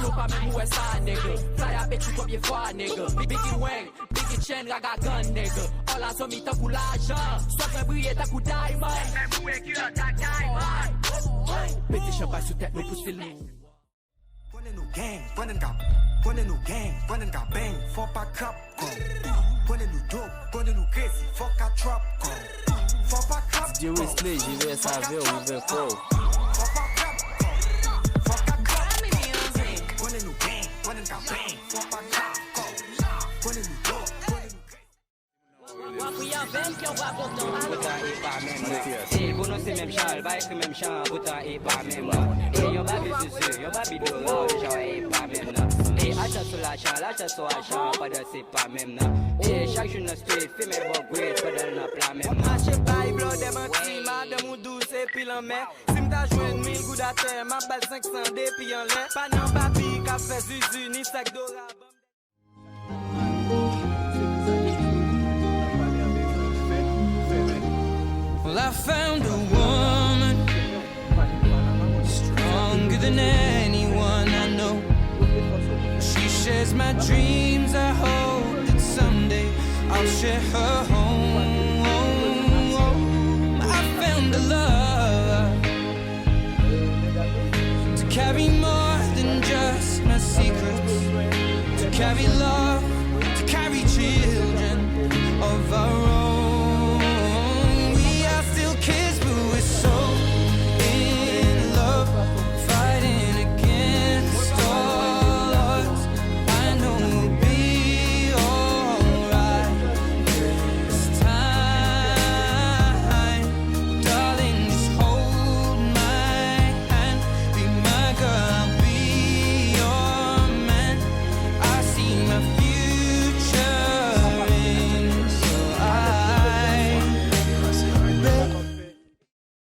nou pa men mou sa nigga. Fly a bet you combien fois nigga. Biggie Wang, Biggie Chen, raga gun nigga. All la somme tan kou l'argent. Soit que briller tan kou diamond. Men mou e killer tak diamond. Pété champagne sous tête, nous pousse filmer. Running new gang, running got bang, fuck a cup, go. Running new dope, running new crazy, fuck a trap, go. Fuck a cup, DJ Wesley, j'y vais savoir où il va faut. fuck a cup, go. Fuck a cup, running new gang, running got bang, fuck a cup, go. Running new dope, running new Pourtant il pas même là. Et bon non c'est même chal, bah écrit même chant. Pourtant il pas même là. Et yo babi susu, yo babi dora, genre il pas même là. Et achat sur l'achat sur achat, pas de c'est pas même là. Et chaque jour dans street, fait mes beaux grades, pas de la plat même là. Marche pas, il bloque des mentis, madame ou douce et puis en mer. Si m'ta joué 1000 gouttes à terre, ma balle 500 depuis en l'air. Pas non papi, café zuzu, ni sac d'ora. Well, I found a woman stronger than anyone I know. She shares my dreams. I hope that someday I'll share her home.